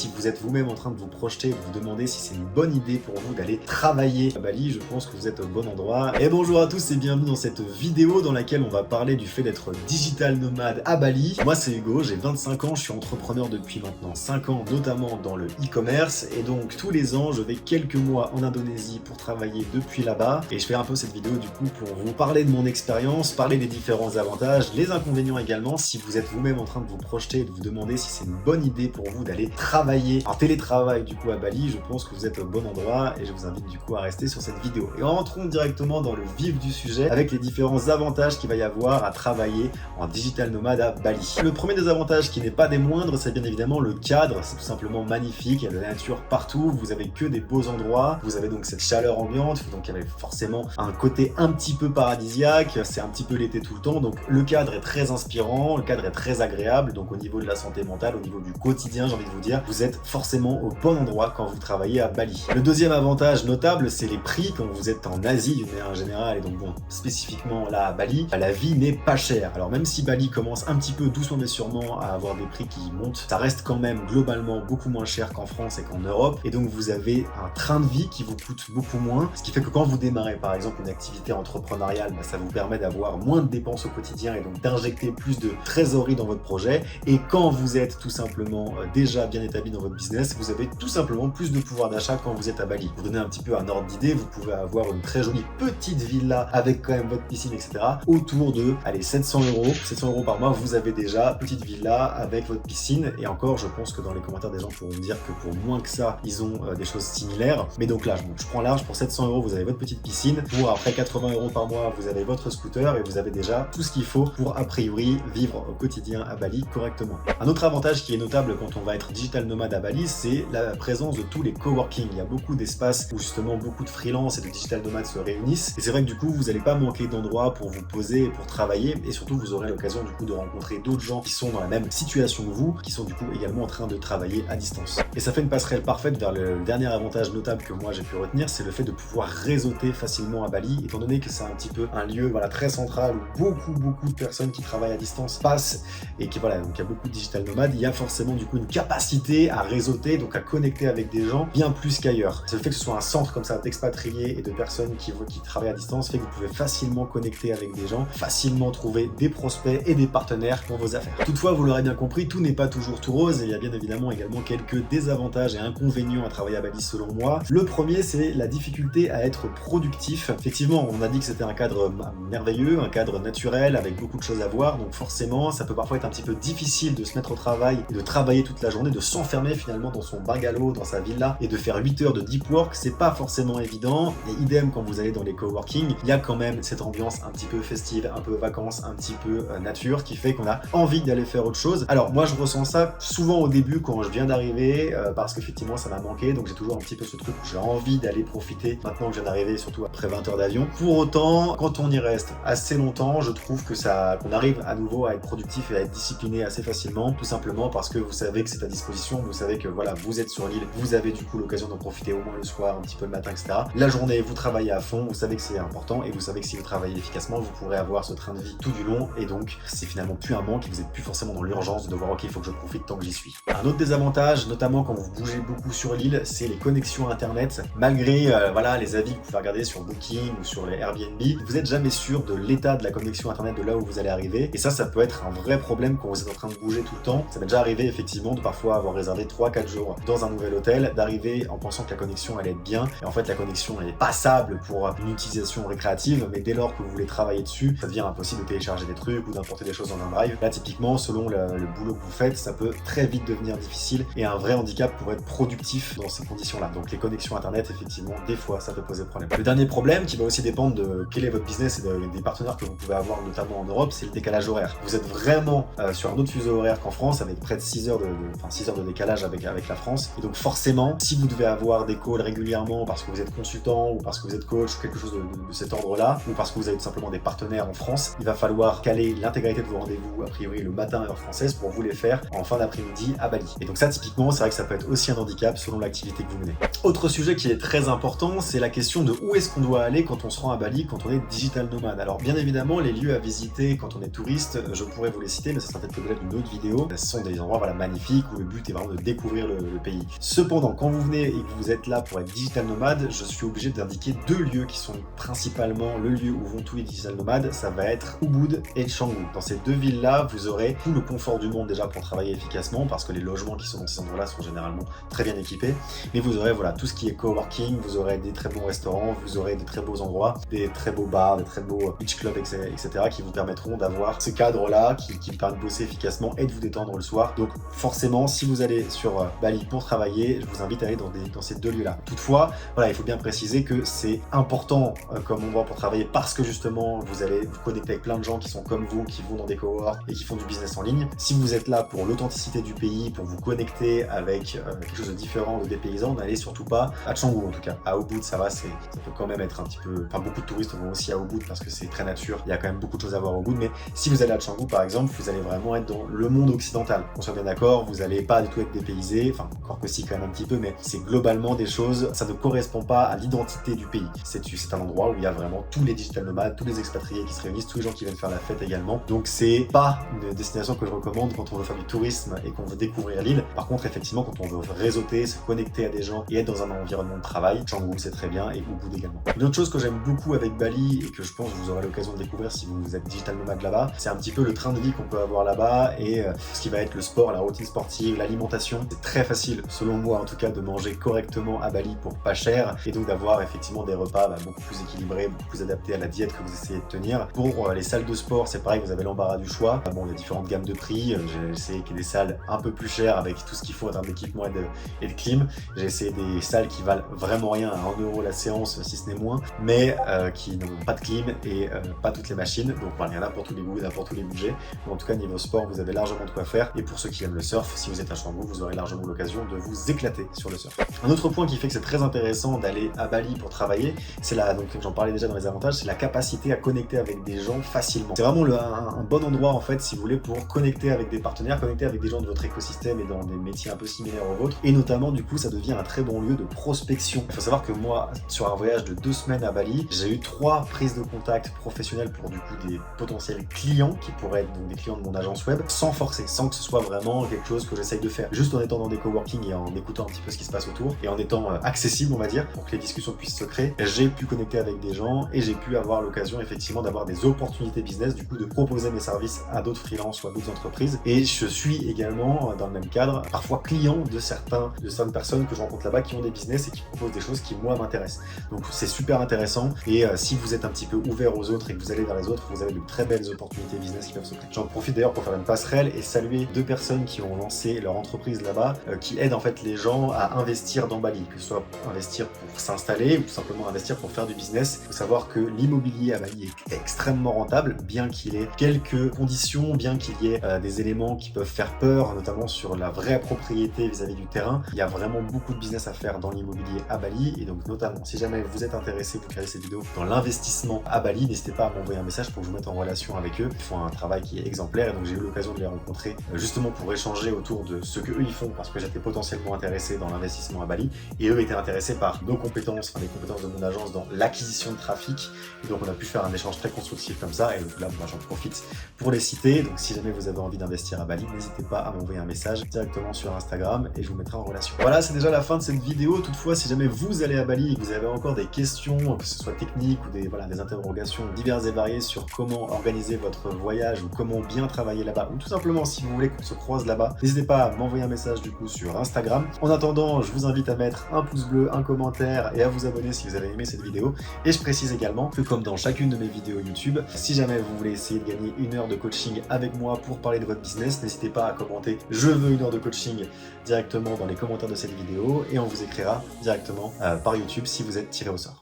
si vous êtes vous-même en train de vous projeter, de vous demander si c'est une bonne idée pour vous d'aller travailler à Bali, je pense que vous êtes au bon endroit. Et bonjour à tous et bienvenue dans cette vidéo dans laquelle on va parler du fait d'être digital nomade à Bali. Moi c'est Hugo, j'ai 25 ans, je suis entrepreneur depuis maintenant 5 ans, notamment dans le e-commerce. Et donc tous les ans, je vais quelques mois en Indonésie pour travailler depuis là-bas. Et je fais un peu cette vidéo du coup pour vous parler de mon expérience, parler des différents avantages, les inconvénients également, si vous êtes vous-même en train de vous projeter et de vous demander si c'est une bonne idée pour vous d'aller travailler en télétravail du coup à Bali, je pense que vous êtes au bon endroit et je vous invite du coup à rester sur cette vidéo. Et rentrons directement dans le vif du sujet avec les différents avantages qu'il va y avoir à travailler en digital nomade à Bali. Le premier des avantages qui n'est pas des moindres, c'est bien évidemment le cadre. C'est tout simplement magnifique, il y a de la nature partout, vous avez que des beaux endroits, vous avez donc cette chaleur ambiante, donc il y avait forcément un côté un petit peu paradisiaque, c'est un petit peu l'été tout le temps, donc le cadre est très inspirant, le cadre est très agréable, donc au niveau de la santé mentale, au niveau du quotidien, j'ai envie de vous dire, vous êtes forcément au bon endroit quand vous travaillez à Bali. Le deuxième avantage notable, c'est les prix. Quand vous êtes en Asie d'une manière générale, et donc bon, spécifiquement là à Bali, la vie n'est pas chère. Alors même si Bali commence un petit peu doucement mais sûrement à avoir des prix qui montent, ça reste quand même globalement beaucoup moins cher qu'en France et qu'en Europe, et donc vous avez un train de vie qui vous coûte beaucoup moins, ce qui fait que quand vous démarrez par exemple une activité entrepreneuriale, ça vous permet d'avoir moins de dépenses au quotidien et donc d'injecter plus de trésorerie dans votre projet. Et quand vous êtes tout simplement déjà bien établi dans votre business, vous avez tout simplement plus de pouvoir d'achat quand vous êtes à Bali. Pour vous donner un petit peu un ordre d'idée, vous pouvez avoir une très jolie petite villa avec quand même votre piscine, etc. autour de, allez, 700 euros. 700 euros par mois, vous avez déjà petite villa avec votre piscine. Et encore, je pense que dans les commentaires, des gens pourront me dire que pour moins que ça, ils ont des choses similaires. Mais donc là, je prends large, pour 700 euros, vous avez votre petite piscine. Pour après 80 euros par mois, vous avez votre scooter et vous avez déjà tout ce qu'il faut pour, a priori, vivre au quotidien à Bali correctement. Un autre avantage qui est notable quand on va être digital nomade à Bali, c'est la présence de tous les coworking. Il y a beaucoup d'espaces où justement beaucoup de freelance et de digital nomades se réunissent. Et c'est vrai que du coup, vous n'allez pas manquer d'endroits pour vous poser et pour travailler. Et surtout, vous aurez l'occasion du coup de rencontrer d'autres gens qui sont dans la même situation que vous, qui sont du coup également en train de travailler à distance. Et ça fait une passerelle parfaite vers le dernier avantage notable que moi j'ai pu retenir, c'est le fait de pouvoir réseauter facilement à Bali, étant donné que c'est un petit peu un lieu très central où beaucoup de personnes qui travaillent à distance passent et qui donc il y a beaucoup de digital nomades, il y a forcément du coup une capacité à réseauter, donc à connecter avec des gens bien plus qu'ailleurs. C'est le fait que ce soit un centre comme ça d'expatriés et de personnes qui travaillent à distance fait que vous pouvez facilement connecter avec des gens, facilement trouver des prospects et des partenaires pour vos affaires. Toutefois, vous l'aurez bien compris, tout n'est pas toujours tout rose et il y a bien évidemment également quelques désavantages et inconvénients à travailler à Bali selon moi. Le premier, c'est la difficulté à être productif. Effectivement, on a dit que c'était un cadre merveilleux, un cadre naturel avec beaucoup de choses à voir, donc forcément, ça peut parfois être un petit peu difficile de se mettre au travail et de travailler toute la journée, de s'enfermer finalement dans son bungalow, dans sa villa et de faire 8 heures de deep work, c'est pas forcément évident. Et idem quand vous allez dans les coworking, il y a quand même cette ambiance un petit peu festive, un peu vacances, un petit peu nature qui fait qu'on a envie d'aller faire autre chose. Alors moi je ressens ça souvent au début quand je viens d'arriver parce qu'effectivement ça m'a manqué, donc j'ai toujours un petit peu ce truc où j'ai envie d'aller profiter maintenant que je viens d'arriver, surtout après 20 heures d'avion. Pour autant, quand on y reste assez longtemps, je trouve que qu'on arrive à nouveau à être productif et à être discipliné assez facilement, tout simplement parce que vous savez que c'est à disposition, vous savez que voilà, vous êtes sur l'île, vous avez du coup l'occasion d'en profiter au moins le soir, un petit peu le matin, etc. La journée, vous travaillez à fond, vous savez que c'est important et vous savez que si vous travaillez efficacement, vous pourrez avoir ce train de vie tout du long et donc c'est finalement plus un manque et vous n'êtes plus forcément dans l'urgence de devoir ok, il faut que je profite tant que j'y suis. Un autre désavantage, notamment quand vous bougez beaucoup sur l'île, c'est les connexions internet. Malgré les avis que vous pouvez regarder sur Booking ou sur les Airbnb, vous n'êtes jamais sûr de l'état de la connexion internet de là où vous allez arriver et ça peut être un vrai problème quand vous êtes en train de bouger tout le temps. Ça m'est déjà arrivé effectivement de parfois avoir réservé 3-4 jours dans un nouvel hôtel, d'arriver en pensant que la connexion allait être bien et en fait la connexion est passable pour une utilisation récréative, mais dès lors que vous voulez travailler dessus, ça devient impossible de télécharger des trucs ou d'importer des choses dans un drive. Là typiquement, selon le boulot que vous faites, ça peut très vite devenir difficile et un vrai handicap pour être productif dans ces conditions-là. Donc les connexions internet, effectivement, des fois ça peut poser problème. Le dernier problème qui va aussi dépendre de quel est votre business et des partenaires que vous pouvez avoir notamment en Europe, c'est le décalage horaire. Vous êtes vraiment sur un autre fuseau horaire qu'en France avec près de 6 heures de décalage avec la France. Et donc forcément, si vous devez avoir des calls régulièrement parce que vous êtes consultant ou parce que vous êtes coach ou quelque chose de cet ordre-là, ou parce que vous avez tout simplement des partenaires en France, il va falloir caler l'intégralité de vos rendez-vous a priori le matin à heure française pour vous les faire en fin d'après-midi à Bali. Et donc ça typiquement, c'est vrai que ça peut être aussi un handicap selon l'activité que vous menez. Autre sujet qui est très important, c'est la question de où est-ce qu'on doit aller quand on se rend à Bali, quand on est digital nomade. Alors bien évidemment, les lieux à visiter quand on est touriste, je pourrais vous les citer, mais ça sera peut-être l'objet d'une autre vidéo. Ce sont des endroits magnifiques où le but est vraiment de de découvrir le pays. Cependant, quand vous venez et que vous êtes là pour être digital nomade, je suis obligé d'indiquer deux lieux qui sont principalement le lieu où vont tous les digital nomades. Ça va être Ubud et Canggu. Dans ces deux villes-là, vous aurez tout le confort du monde déjà pour travailler efficacement, parce que les logements qui sont dans ces endroits-là sont généralement très bien équipés. Mais vous aurez voilà tout ce qui est coworking, vous aurez des très bons restaurants, vous aurez des très beaux endroits, des très beaux bars, des très beaux beach clubs, etc., qui vous permettront d'avoir ce cadre-là qui vous permet de bosser efficacement et de vous détendre le soir. Donc forcément, si vous allez sur Bali pour travailler, je vous invite à aller dans ces deux lieux-là. Toutefois, voilà, il faut bien préciser que c'est important comme endroit pour travailler parce que justement, vous allez vous connecter avec plein de gens qui sont comme vous, qui vont dans des coworks et qui font du business en ligne. Si vous êtes là pour l'authenticité du pays, pour vous connecter avec quelque chose de différent, de dépaysant, n'allez surtout pas à Canggu en tout cas. À Ubud, ça va, ça peut quand même être un petit peu... Enfin, beaucoup de touristes vont aussi à Ubud parce que c'est très nature. Il y a quand même beaucoup de choses à voir au Ubud, mais si vous allez à Canggu par exemple, vous allez vraiment être dans le monde occidental. On soit bien d'accord, vous n'allez pas du tout être dépaysé, enfin encore que si quand même un petit peu, mais c'est globalement des choses, ça ne correspond pas à l'identité du pays. C'est un endroit où il y a vraiment tous les digital nomades, tous les expatriés qui se réunissent, tous les gens qui viennent faire la fête également. Donc c'est pas une destination que je recommande quand on veut faire du tourisme et qu'on veut découvrir l'île. Par contre, effectivement, quand on veut réseauter, se connecter à des gens et être dans un environnement de travail, Canggu c'est très bien et Ubud également. Une autre chose que j'aime beaucoup avec Bali et que je pense que vous aurez l'occasion de découvrir si vous êtes digital nomade là-bas, c'est un petit peu le train de vie qu'on peut avoir là-bas et ce qui va être le sport, la routine sportive, l'alimentation. C'est très facile, selon moi en tout cas, de manger correctement à Bali pour pas cher et donc d'avoir effectivement des repas beaucoup plus équilibrés, beaucoup plus adaptés à la diète que vous essayez de tenir. Pour les salles de sport, c'est pareil, vous avez l'embarras du choix. Bon, il y a différentes gammes de prix. J'ai essayé qu'il y ait des salles un peu plus chères avec tout ce qu'il faut en termes d'équipement et de clim. J'ai essayé des salles qui valent vraiment rien, à 1 € la séance si ce n'est moins, mais qui n'ont pas de clim et pas toutes les machines. Donc voilà, il y en a pour tous les goûts, il y en a pour tous les budgets. Mais en tout cas, niveau sport, vous avez largement de quoi faire. Et pour ceux qui aiment le surf, si vous êtes à Canggu, vous aurez largement l'occasion de vous éclater sur le surf. Un autre point qui fait que c'est très intéressant d'aller à Bali pour travailler, c'est donc j'en parlais déjà dans les avantages, c'est la capacité à connecter avec des gens facilement. C'est vraiment un bon endroit en fait, si vous voulez, pour connecter avec des partenaires, connecter avec des gens de votre écosystème et dans des métiers un peu similaires aux vôtres. Et notamment, du coup, ça devient un très bon lieu de prospection. Il faut savoir que moi, sur un voyage de 2 semaines à Bali, j'ai eu 3 prises de contact professionnelles pour du coup des potentiels clients qui pourraient être donc des clients de mon agence web, sans forcer, sans que ce soit vraiment quelque chose que j'essaye de faire. Juste en étant dans des coworking et en écoutant un petit peu ce qui se passe autour et en étant accessible, on va dire, pour que les discussions puissent se créer, j'ai pu connecter avec des gens et j'ai pu avoir l'occasion effectivement d'avoir des opportunités business, du coup de proposer mes services à d'autres freelances ou à d'autres entreprises. Et je suis également dans le même cadre, parfois client de certaines personnes que je rencontre là-bas qui ont des business et qui proposent des choses qui moi m'intéressent. Donc c'est super intéressant et si vous êtes un petit peu ouvert aux autres et que vous allez vers les autres, vous avez de très belles opportunités business qui peuvent se créer. J'en profite d'ailleurs pour faire une passerelle et saluer 2 personnes qui ont lancé leur entreprise là-bas, qui aident en fait les gens à investir dans Bali, que ce soit investir pour s'installer ou tout simplement investir pour faire du business. Il faut savoir que l'immobilier à Bali est extrêmement rentable, bien qu'il ait quelques conditions, bien qu'il y ait des éléments qui peuvent faire peur, notamment sur la vraie propriété vis-à-vis du terrain. Il y a vraiment beaucoup de business à faire dans l'immobilier à Bali et donc notamment si jamais vous êtes intéressé pour créer cette vidéo dans l'investissement à Bali, n'hésitez pas à m'envoyer un message pour que je vous mette en relation avec eux. Ils font un travail qui est exemplaire et donc j'ai eu l'occasion de les rencontrer justement pour échanger autour de ce que eux ils font parce que j'étais potentiellement intéressé dans l'investissement à Bali et eux étaient intéressés par nos compétences, enfin les compétences de mon agence dans l'acquisition de trafic et donc on a pu faire un échange très constructif comme ça et donc là moi j'en profite pour les citer. Donc si jamais vous avez envie d'investir à Bali, n'hésitez pas à m'envoyer un message directement sur Instagram et je vous mettrai en relation. Voilà, c'est déjà la fin de cette vidéo. Toutefois, si jamais vous allez à Bali et que vous avez encore des questions, que ce soit techniques ou des interrogations diverses et variées sur comment organiser votre voyage ou comment bien travailler là-bas ou tout simplement si vous voulez qu'on se croise là-bas, n'hésitez pas à m'envoyer un message du coup sur Instagram. En attendant, je vous invite à mettre un pouce bleu, un commentaire et à vous abonner si vous avez aimé cette vidéo. Et je précise également que comme dans chacune de mes vidéos YouTube, si jamais vous voulez essayer de gagner 1 heure de coaching avec moi pour parler de votre business, n'hésitez pas à commenter « Je veux 1 heure de coaching » directement dans les commentaires de cette vidéo et on vous écrira directement par YouTube si vous êtes tiré au sort.